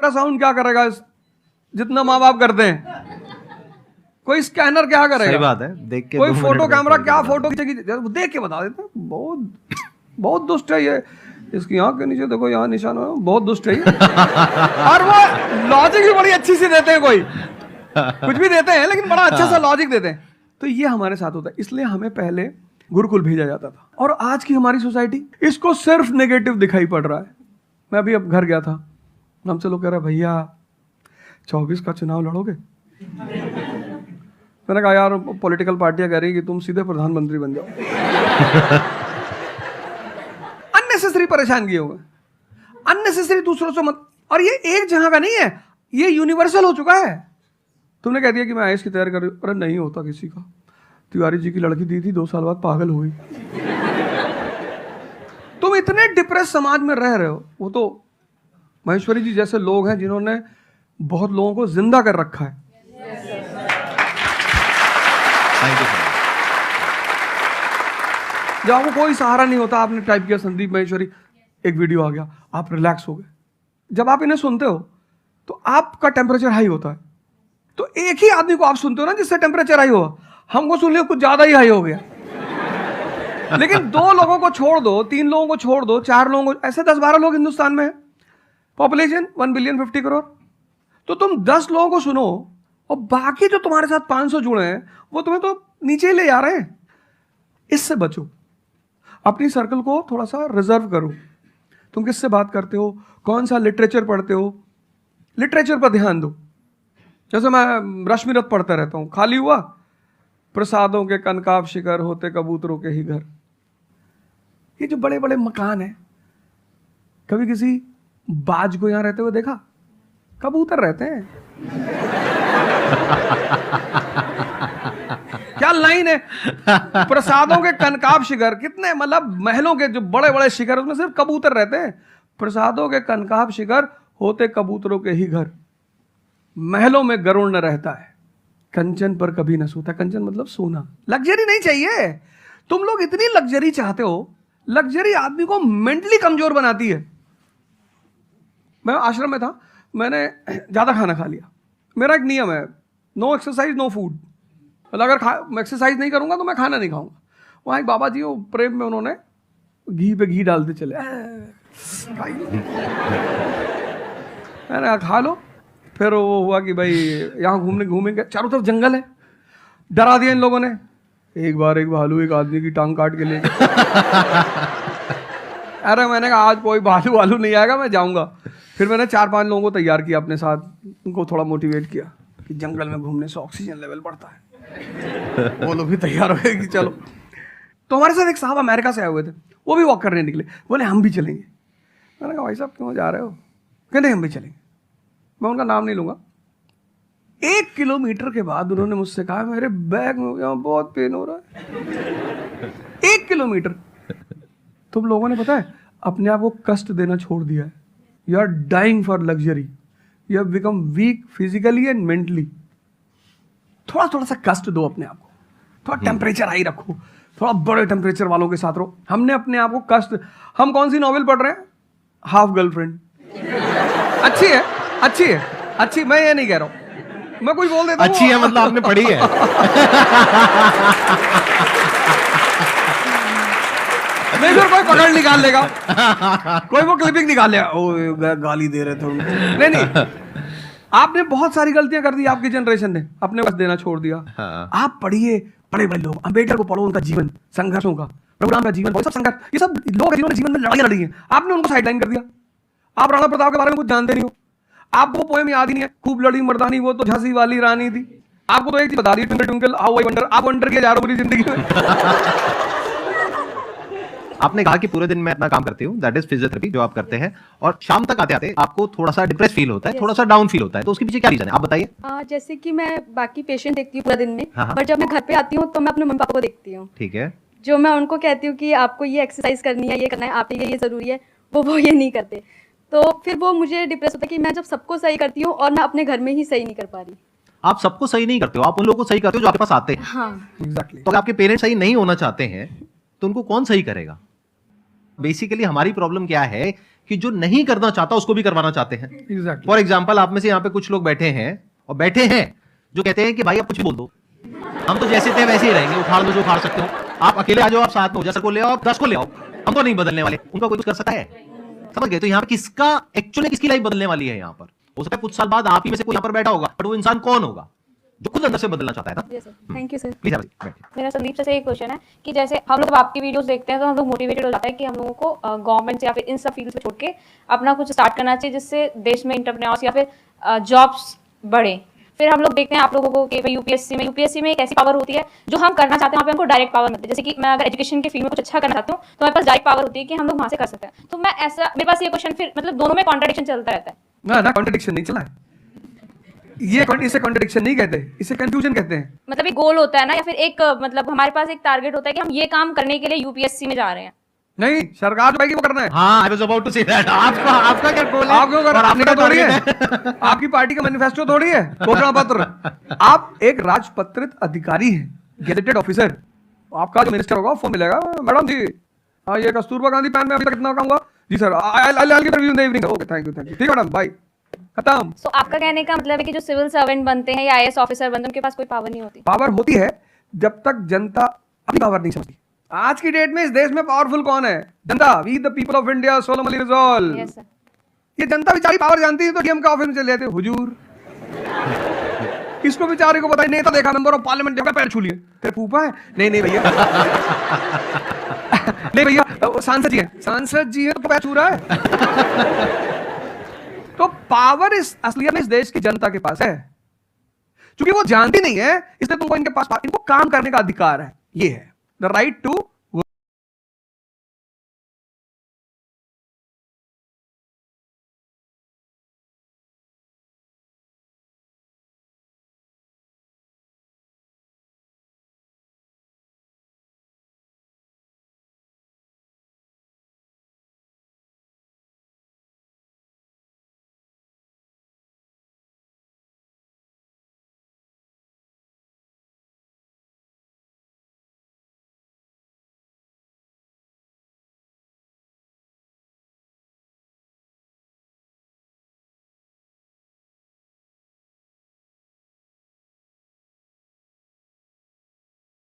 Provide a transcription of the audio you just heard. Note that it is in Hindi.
अल्ट्रासाउंड क्या करेगा जितना माँ बाप करते हैं? कोई स्कैनर क्या करेगा? सही बात है, देख के कोई 2 मिनट फोटो में कैमरा खोल के क्या बता फोटो खींचेगी? देख के बता देते हैं। बहुत बहुत दुष्ट है ये। इसकी आंख के नीचे देखो, यहाँ निशान है, बहुत दुष्ट है ये। और वो लॉजिक भी बड़ी अच्छी सी देते हैं, कोई कुछ भी देते हैं लेकिन बड़ा अच्छा सा लॉजिक देते हैं। तो ये हमारे साथ होता है, इसलिए हमें पहले गुरुकुल भेजा जाता था। और आज की हमारी सोसाइटी इसको सिर्फ नेगेटिव दिखाई पड़ रहा है। मैं अभी अब घर गया था, हमसे लोग कह रहे भैया 24 का चुनाव लड़ोगे? मैंने कहा यार पॉलिटिकल पार्टियां कह रही कि तुम सीधे प्रधानमंत्री बन जाओ। अननेसेसरी परेशान किए हुए, अननेसेसरी दूसरों से मत। और ये एक जगह का नहीं है, ये यूनिवर्सल हो चुका है। तुमने कह दिया कि मैं आईएएस की तैयारी कर रही हूं, अरे नहीं होता किसी का। तिवारी जी की लड़की दी थी, 2 साल बाद पागल हो गई। तुम इतने डिप्रेस समाज में रह रहे हो। वो तो महेश्वरी जी जैसे लोग हैं जिन्होंने बहुत लोगों को जिंदा कर रखा है। जब आपको कोई सहारा नहीं होता, आपने टाइप किया संदीप महेश्वरी, एक वीडियो आ गया, आप रिलैक्स हो गए। जब आप इन्हें सुनते हो तो आपका टेम्परेचर हाई होता है। तो एक ही आदमी को आप सुनते हो ना जिससे टेम्परेचर हाई हुआ, हमको सुन लिया कुछ ज्यादा ही हाई हो गया। लेकिन 2 लोगों को छोड़ दो, 3 लोगों को छोड़ दो, 4 लोगों को, ऐसे 10-12 लोग हिंदुस्तान में है, पॉपुलेशन 1 बिलियन 50 करोड़। तो तुम 10 लोगों को सुनो और बाकी जो तुम्हारे साथ 500 जुड़े हैं वो तुम्हें तो नीचे ले जा रहे हैं। इससे बचो, अपनी सर्कल को थोड़ा सा रिजर्व करो। तुम किससे बात करते हो, कौन सा लिटरेचर पढ़ते हो, लिटरेचर पर ध्यान दो। जैसे मैं रश्मिरथ पढ़ता रहता हूं, खाली हुआ प्रसादों के कनकाब शिखर होते कबूतरों के ही घर। ये जो बड़े बड़े मकान है, कभी किसी बाज को यहां रहते हुए देखा? कबूतर रहते हैं। क्या लाइन है, प्रसादों के कनकाब शिखर, कितने मतलब महलों के जो बड़े बड़े शिखर, उसमें सिर्फ कबूतर रहते हैं। प्रसादों के कनकाब शिखर होते कबूतरों के ही घर, महलों में गरुड़ न रहता है, कंचन पर कभी न सोता। कंचन मतलब सोना। लग्जरी नहीं चाहिए। तुम लोग इतनी लग्जरी चाहते हो, लग्जरी आदमी को मेंटली कमजोर बनाती है। मैं आश्रम में था, मैंने ज्यादा खाना खा लिया। मेरा एक नियम है, नो एक्सरसाइज नो फूड। मतलब अगर एक्सरसाइज नहीं करूंगा तो मैं खाना नहीं खाऊंगा। वहां एक बाबा जी, वो प्रेम में उन्होंने घी पे घी डालते चले, मैंने खा लो। फिर वो हुआ कि भाई यहाँ घूमेंगे, चारों तरफ जंगल है, डरा दिया इन लोगों ने। एक बार एक भालू एक आदमी की टांग काट के ले गया। अरे मैंने कहा आज कोई भालू वालू नहीं आएगा, मैं जाऊंगा। फिर मैंने 4-5 लोगों को तैयार किया अपने साथ, उनको थोड़ा मोटिवेट किया कि जंगल में घूमने से ऑक्सीजन लेवल बढ़ता है। वो लोग भी तैयार हो गए कि चलो। तो हमारे साथ एक साहब अमेरिका से आए हुए थे, वो भी वॉक करने निकले, बोले हम भी चलेंगे। मैंने कहा भाई साहब क्यों जा रहे हो? कहते हम भी चलेंगे। मैं उनका नाम नहीं लूंगा। 1 किलोमीटर के बाद उन्होंने मुझसे कहा मेरे बैग में यहाँ बहुत पेन हो रहा है। 1 किलोमीटर। तुम लोगों ने पता है अपने आप को कष्ट देना छोड़ दिया है। You are dying for luxury, you have become weak physically and mentally. थोड़ा थोड़ा सा कष्ट दो अपने आप को, थोड़ा टेम्परेचर हाई रखो, थोड़ा बड़े टेम्परेचर वालों के साथ रहो। हमने अपने आप को कष्ट, हम कौन सी नॉवेल पढ़ रहे हैं? Half girlfriend. अच्छी है, अच्छी है, अच्छी, मैं ये नहीं कह रहा हूं, मैं कुछ बोल देता हूं। अच्छी है मतलब आपने पढ़ी है। नहीं फिर कोई पकड़ निकाल लेगा, कोई वो क्लिपिंग निकाल लेगा, ओ गाली दे रहे थे। नहीं, आपने बहुत सारी गलतियां कर दी, आपकी जनरेशन ने अपने पास देना छोड़ दिया। हाँ। आप पढ़िए बड़े बड़े लोग, अम्बेडकर को पढ़ो, उनका जीवन संघर्षों का, प्रभुराम का जीवन, सब संघर्ष, ये सब लोग जिन्होंने जीवन में लड़ाइयां लड़ी हैं, आपने उनको साइडलाइन कर दिया। आप राणा प्रताप के बारे में कुछ जानते नहीं हो, आपको पोएम याद ही नहीं है, खूब लड़ी मर्दानी वो तो झांसी वाली रानी थी। आपको तो एक चीज बता दी, twinkle twinkle how I wonder. आप वंडर किया जा रहे हो पूरी जिंदगी में। आपने कहा कि पूरे दिन मैं अपना काम करती हूँ, दैट इज फिजियोथेरेपी जो आप करते हैं, और शाम तक आते आते आपको थोड़ा सा डिप्रेस फील होता है, थोड़ा सा डाउन फील होता है, तो उसके पीछे क्या रीजन है आप बताइए। जैसे कि मैं बाकी पेशेंट देखती हूँ पूरा दिन में, हाँ। बट जब मैं घर पे आती हूँ तो मैं अपने मम्मी पापा को देखती हूँ। ठीक है। जो मैं उनको कहती हूँ कि आपको ये एक्सरसाइज करनी है, ये करना है, आपके लिए ये जरूरी है, वो ये नहीं करते। तो फिर वो मुझे डिप्रेस होता है कि मैं जब सबको सही करती हूँ और मैं अपने घर में ही सही नहीं कर पा रही। आप सबको सही नहीं करते हो, आप उन लोगों को सही करते हो जो आपके पास आते हैं। हाँ एग्जैक्टली। तो अगर आपके पेरेंट्स सही नहीं होना चाहते हैं तो उनको कौन सही करेगा? बेसिकली हमारी प्रॉब्लम क्या है कि जो नहीं करना चाहता उसको भी करवाना चाहते हैं। एग्जैक्टली। फॉर एग्जाम्पल, आप में से यहाँ पे कुछ लोग बैठे हैं और बैठे हैं जो कहते हैं कि भाई आप कुछ भी बोल दो, हम तो जैसे थे वैसे ही रहेंगे, उखाड़ दो जो उखाड़ सकते हो, आप अकेले आ जाओ, आप साथ में 10 को ले आओ, आप 10 को ले आओ, हम तो नहीं बदलने वाले। उनका कोई कुछ कर सकता है? समझ गए? तो यहाँ पे किसका एक्चुअली किसकी लाइफ बदलने वाली है? यहाँ पर हो सकता है कुछ साल बाद आप ही में से कोई यहाँ पर बैठा होगा, बट वो इंसान कौन होगा जो खुद अंदर से बदलना चाहता है ना। जी sir, thank you sir. Please बैठिए। मेरा संदीप सर से एक क्वेश्चन है कि जैसे हम लोग आपकी वीडियोस देखते हैं तो हम लोग मोटिवेटेड हो जाता है कि हम लोगों को गवर्नमेंट से या फिर इन सब फील्ड्स में छोड़ के अपना कुछ स्टार्ट करना चाहिए जिससे देश में इंटरप्रेन्योर्स या फिर जॉब्स बढ़े। फिर हम लोग देखते हैं आप लोगों को कि यूपीएससी में एक ऐसी पावर होती है जो हम करना चाहते हैं, वहाँ पे हमको डायरेक्ट पावर मिलती है। जैसे कि मैं अगर एजुकेशन के फील्ड में कुछ अच्छा करना चाहती हूँ तो मेरे पास डायरेक्ट पावर होती है कि हम लोग वहाँ से कर सकते हैं। तो मैं ऐसा, मेरे पास ये क्वेश्चन फिर मतलब दोनों में कॉन्ट्रडिक्शन चलता रहता है। ना कॉन्ट्रडिक्शन नहीं चला है, इसे कॉन्ट्रडिक्शन नहीं कहते, इसे कंफ्यूजन कहते हैं। मतलब एक गोल होता है ना, या फिर एक मतलब हमारे पास एक टारगेट होता है कि हम ये काम करने के लिए यूपीएससी में जा रहे हैं। नहीं, सरकार जो कहेगी वो करना है। हाँ, I was about to say that. आपका क्या गोल है? आप क्यों कर रहे और हैं? आपने आपका क्या थोड़ी target है, आपकी पार्टी का मैनिफेस्टो थोड़ी है, घोषणा पत्र। आप एक राजपत्रित अधिकारी हैं, गेजेटेड ऑफिसर। आपका जो मिनिस्टर होगा फोन मिलेगा, मैडम जी हाँ ये कस्तूरबा गांधी पैन में अभी तक कितना काम हुआ जी sir, I give review in the evening. Okay thank you ठीक है मैडम, बाय, खत्म। तो आपका कहने का मतलब है कि जो सिविल सर्वेंट बनते हैं या आईएएस ऑफिसर बनते हैं उनके पास कोई पावर नहीं होती? पावर होती है जब तक जनता अपनी पावर नहीं समझती। आज की डेट में इस देश में पावरफुल कौन है? जनता। We the people of India solemnly resolve. Yes sir. ये जनता बेचारी पावर जानती है तो डीएम के ऑफिस में चले जाते हैं, हुजूर इसको बेचारे को बताइए, नेता देखा, मेंबर ऑफ पार्लियामेंट देखा, पैर छू लिए, तेरे फूफा है? नहीं भैया नहीं भैया वो सांसद जी है तो पैर छू रहा है। तो पावर इस असलियत में इस देश की जनता के पास है, क्योंकि वो जानती नहीं है इसलिए तुमको इनके पास इनको काम करने का अधिकार है। ये है द राइट टू